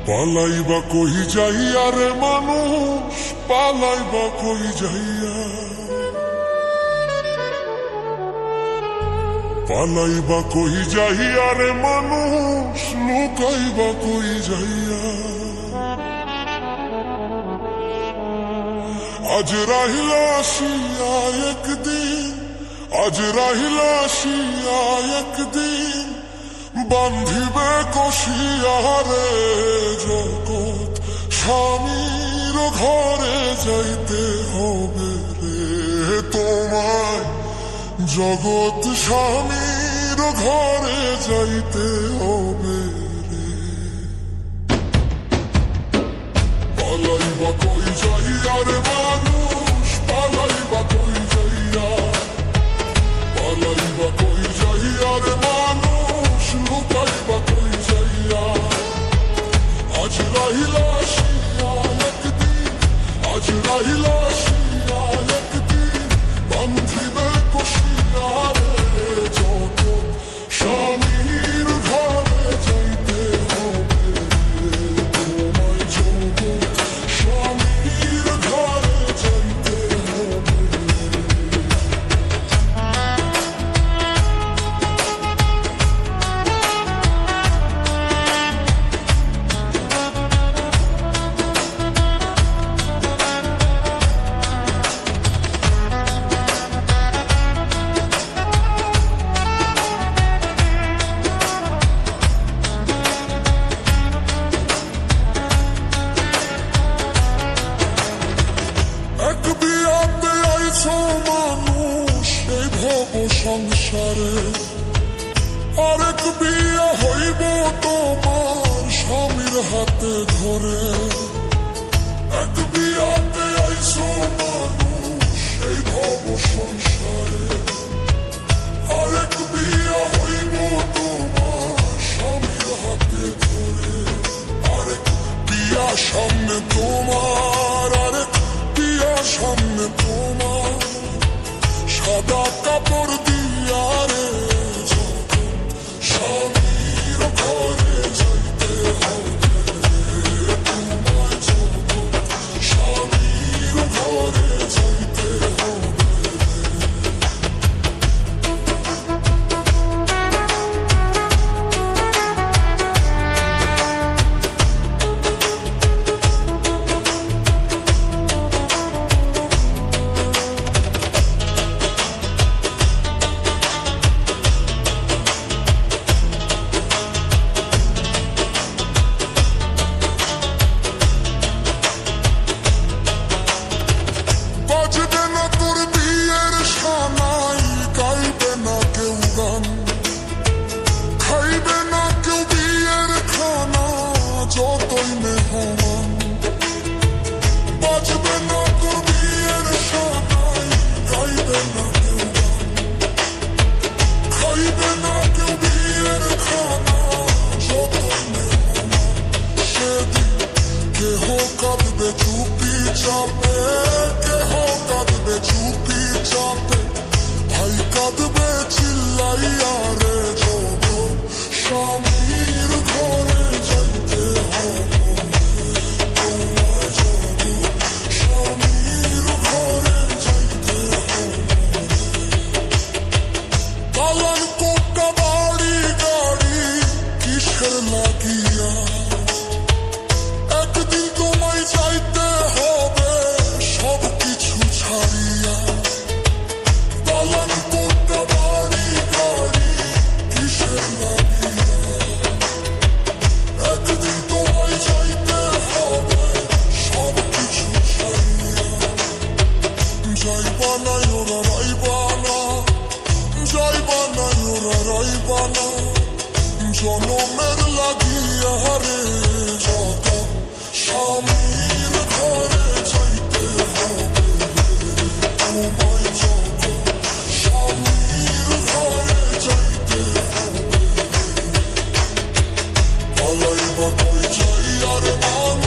পালাইবা কই যাইয়া রে মানুষ, পালাইবা কই যাইয়া, পালাইবা কই যাইয়া রে মানুষ, লুকাইবা কই যাইয়া। আজ রাহিলা আসিয়া একদিন, আজ রাহিলা আসিয়া একদিন, বান্ধিবে কষিয়া রে জগৎ, স্বামীর ঘরে যাইতে হবে রে তোমায়, জগৎ স্বামীর ঘরে যাইতে হবে রে। পালাইবা কই যাইয়া রে মানুষ, পালাইবা কই যাইয়া, পালাইবা কই যাইয়া রে মানুষ, লুকাইবা কই যাইয়া। আজ রাহিলা আসিয়া একদিন, আজ রাহিলা আসিয়া একদিন, বান্ধিবে কষিয়া রে জগৎ, স্বামীর ঘরে যাইতে হবে রে তোমায়, জগৎ স্বামীর ঘরে যাইতে হবে। এক বিয়াতে আইছো মানুষ এই ভব সংসারে, আরেক বিয়া হইব তোমার স্বামীর হাতে ধরে। এক বিয়াতে আইছো মানুষ এই ভব সংসারে, আরেক বিয়া হইব তোমার স্বামীর হাতে ধরে। আরেক বিয়া সামনে তোমার, আরেক বিয়া সামনে তোমার, সাদা কাপড় দিয়া রে জগৎ, স্বামীর ঘরে যাইতে হবে রে তোমায়, জগৎ স্বামীর ঘরে যাইতে হবে। বাজবে না তোর বিয়ের সানাই, গাইবে না কেউ গান, খাইবে না কেউ বিয়ের খানা, যতই মেহমান। বাজবে না তোর বিয়ের সানাই, গাইবে না কেউ গান, খাইবে না কেউ বিয়ের খানা, যতই মেহমান। সেদিন কেহ কাঁদবে চুপি চাপে, কেহ কাঁদবে চুপি চাপে, ভাই কাঁদবে চিল্লাইয়া রে জগৎ, স্বামীর ঘরে যাইতে হবে তোমায়, জগৎ স্বামীর ঘরে যাইতে হবে। দালান কোঠা বাড়ি গাড়ি কিসের লাগিয়া, একদিন তোমায় যাইতে হবে সব কিছু ছাড়িয়া। দালান কোঠা বাড়ি গাড়ি কিসের লাগিয়া, একদিন তোমায় যাইতে হবে সব কিছু ছাড়িয়া। যাইবা না ওরা রাইবা না, যাইবা না ওরা রাইবা না, জনমের লাগিয়া রে জগৎ, স্বামীর ঘরে যাইতে হবে রে তোমায়, জগৎ স্বামীর ঘরে যাইতে হবে। পালাইবা কই যাইয়া রে মানুষ,